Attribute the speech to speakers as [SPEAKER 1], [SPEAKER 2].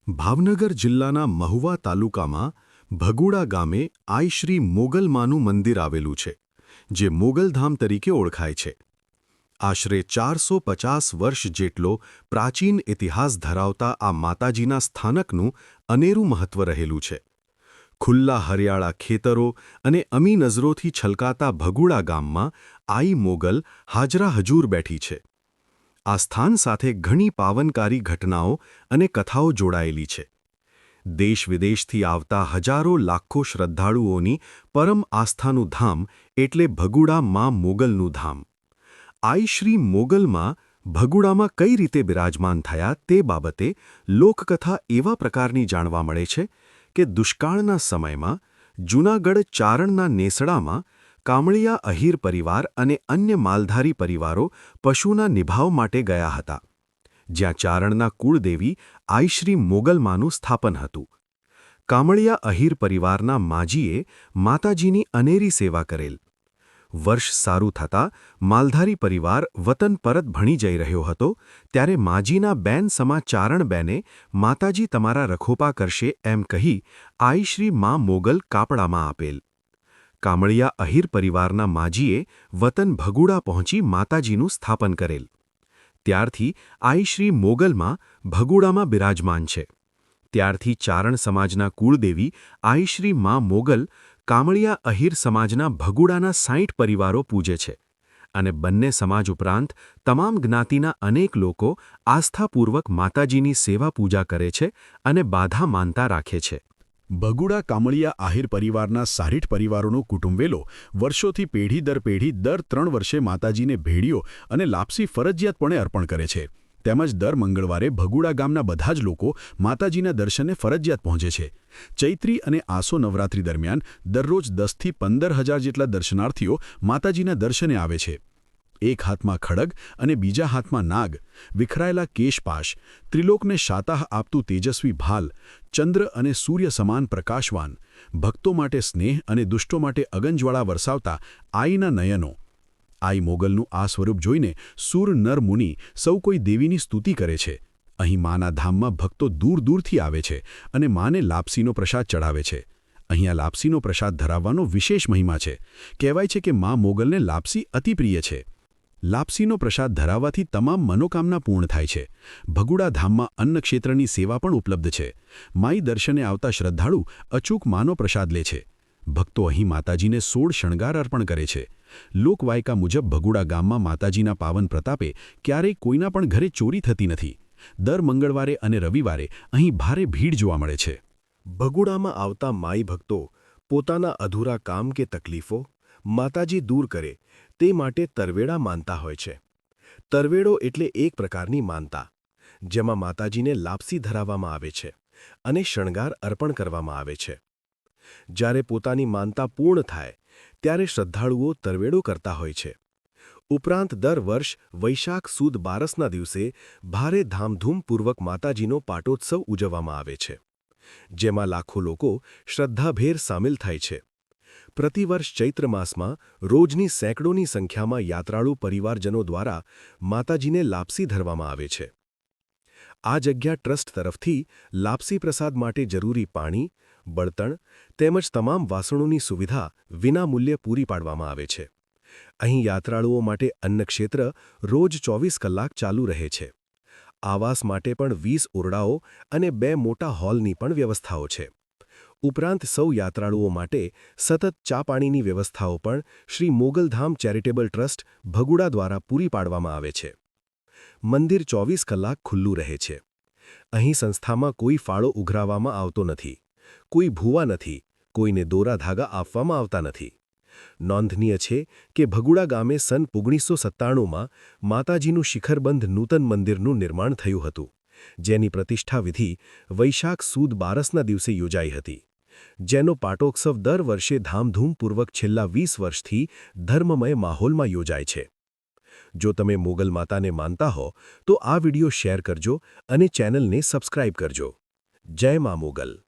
[SPEAKER 1] ભાવનગર જિલ્લાના મહુવા તાલુકામાં ભગુડા ગામે આઈ શ્રી મોગલમાનું મંદિર આવેલું છે, જે મોગલધામ તરીકે ઓળખાય છે. આશરે 450 વર્ષ જેટલો પ્રાચીન ઇતિહાસ ધરાવતા આ માતાજીના સ્થાનકનું અનેરું મહત્વ રહેલું છે. ખુલ્લા હરિયાળા ખેતરો અને અમી નજરોથી છલકાતા ભગુડા ગામમાં આઈ મોગલ હાજરા હજૂર બેઠી છે. આ સ્થાન સાથે ઘણી પાવનકારી ઘટનાઓ અને કથાઓ જોડાયેલી છે. દેશ-વિદેશથી આવતા હજારો લાખો શ્રદ્ધાળુઓની પરમ આસ્થાનું ધામ એટલે ભગુડા માં મોગલનું ધામ. આઈ શ્રી મોગલમાં ભગુડામાં કઈ રીતે બિરાજમાન થયા તે બાબતે લોકકથા એવા પ્રકારની જાણવા મળે છે કે દુષ્કાળના સમયમાં જૂનાગઢ ચારણના નેસડામાં કામળિયા અહીર પરિવાર અને અન્ય માલધારી પરિવારો પશુના નિભાવ માટે ગયા હતા, જ્યાં ચારણના કુળદેવી આઈ શ્રી મોગલમાનું સ્થાપન હતું. કામળિયા અહીર પરિવારના માજીએ માતાજીની અનેરી સેવા કરેલ. વર્ષ સારું થતાં માલધારી પરિવાર વતન પરત ભણી જઈ રહ્યો હતો, ત્યારે માજીના બેન સમા ચારણબેને માતાજી તમારા રખોપા કરશે એમ કહી આઈ શ્રી મા મોગલ કાપડામાં આપેલ. કામળિયા અહીર પરિવારના માજીએ વતન ભગુડા પહોંચી માતાજીનું સ્થાપન કરેલ. ત્યારથી આઈ શ્રી મોગલમાં ભગુડામાં બિરાજમાન છે. ત્યારથી ચારણ સમાજના કુળદેવી આઈ શ્રી મા મોગલ કામળિયા અહીર સમાજના ભગુડાના 60 પરિવારો પૂજે છે અને બંને સમાજ ઉપરાંત તમામ જ્ઞાતિના અનેક લોકો આસ્થાપૂર્વક માતાજીની સેવા પૂજા કરે છે અને બાધા માનતા રાખે છે.
[SPEAKER 2] ભગુડા કામળિયા આહિર પરિવારના 60 પરિવારોનો કુટુંબવેલો વર્ષોથી પેઢી દર પેઢી દર 3 વર્ષે માતાજીને ભેળીઓ અને લાપસી ફરજિયાતપણે અર્પણ કરે છે. તેમજ દર મંગળવારે ભગુડા ગામના બધા જ લોકો માતાજીના દર્શને ફરજિયાત પહોંચે છે. ચૈત્રી અને આસો નવરાત્રી દરમિયાન દરરોજ 10થી 15,000 જેટલા દર્શનાર્થીઓ માતાજીના દર્શને આવે છે. એક હાથમાં ખડગ અને બીજા હાથમાં નાગ, વિખરાયેલા કેશપાશ, ત્રિલોકને શાતાહ આપતું તેજસ્વી ભાલ, ચંદ્ર અને સૂર્ય સમાન પ્રકાશવાન, ભક્તો માટે સ્નેહ અને દુષ્ટો માટે અગનજ્વાળા વરસાવતા આઈના નયનો. આઈ મોગલનું આ સ્વરૂપ જોઈને સૂર નર મુનિ સૌ કોઈ દેવીની સ્તુતિ કરે છે. અહીં માના ધામમાં ભક્તો દૂર દૂરથી આવે છે અને માને લાપસીનો પ્રસાદ ચડાવે છે. અહીંયા લાપસીનો પ્રસાદ ધરાવવાનો વિશેષ મહિમા છે. કહેવાય છે કે મા મોગલને લાપસી અતિ પ્રિય છે. લાપસીનો પ્રસાદ ધરાવવાથી તમામ મનોકામના પૂર્ણ થાય છે. ભગુડા ધામમાં અન્નક્ષેત્રની સેવા પણ ઉપલબ્ધ છે. માઈ દર્શને આવતા શ્રદ્ધાળુ અચૂક માનો પ્રસાદ લે છે. ભક્તો અહીં માતાજીને 16 શણગાર અર્પણ કરે છે. લોકવાયકા મુજબ ભગુડા ગામમાં માતાજીના પાવન પ્રતાપે ક્યારેય કોઈના પણ ઘરે ચોરી થતી નથી. દર મંગળવારે અને રવિવારે અહીં ભારે ભીડ જોવા મળે છે.
[SPEAKER 1] ભગુડામાં આવતા માઈ ભક્તો પોતાના અધૂરા કામ કે તકલીફો માતાજી દૂર કરે તે માટે તરવેડા માનતા હોય છે. તરવેડો એટલે એક પ્રકારની માનતા, જેમાં માતાજીને લાપસી ધરાવવામાં આવે છે અને શણગાર અર્પણ કરવામાં આવે છે. જ્યારે પોતાની માનતા પૂર્ણ થાય ત્યારે શ્રદ્ધાળુઓ તરવેડો કરતા હોય છે. ઉપરાંત દર વર્ષ વૈશાખ સુદ બારસના દિવસે ભારે ધામધૂમપૂર્વક માતાજીનો પાટોત્સવ ઉજવવામાં આવે છે, જેમાં લાખો લોકો શ્રદ્ધાભેર સામેલ થાય છે. પ્રતિવર્ષ ચૈત્ર માસમાં રોજની સેંકડોની સંખ્યામાં યાત્રાળુ પરિવારજનો દ્વારા માતાજીને લાપસી ધરવામાં આવે છે. આ જગ્યા ટ્રસ્ટ તરફથી લાપસી પ્રસાદ માટે જરૂરી પાણી, બળતણ તેમજ તમામ વાસણોની સુવિધા વિનામૂલ્યે પૂરી પાડવામાં આવે છે. અહીં યાત્રાળુઓ માટે અન્નક્ષેત્ર રોજ 24 કલાક ચાલુ રહે છે. આવાસ માટે પણ 20 ઓરડાઓ અને 2 મોટા હોલની પણ વ્યવસ્થાઓ છે. ઉપરાંત સૌ યાત્રાળુઓ માટે સતત ચા-પાણીની વ્યવસ્થાઓ પણ શ્રી મોગલધામ ચેરિટેબલ ટ્રસ્ટ ભગુડા દ્વારા પૂરી પાડવામાં આવે છે. મંદિર 24 કલાક ખુલ્લું રહે છે. અહીં સંસ્થામાં કોઈ ફાળો ઉઘરાવવામાં આવતો નથી, કોઈ ભૂવા નથી, કોઈને દોરા ધાગા આપવામાં આવતા નથી. નોંધનીય છે કે ભગુડા ગામે સન 1997માં માતાજીનું શિખરબંધ નૂતન મંદિરનું નિર્માણ થયું હતું, જેની પ્રતિષ્ઠા વિધિ વૈશાખ સુદ બારસના દિવસે યોજાઈ હતી, જેનો પાટોત્સવ દર વર્ષે ધામધૂમપૂર્વક છેલ્લા 20 વર્ષથી ધર્મમય માહોલમાં યોજાય છે. જો તમે મોગલ માતાને માનતા હો તો આ વિડિયો શેર કરજો અને ચેનલને સબસ્ક્રાઇબ કરજો. જય મા મોગલ.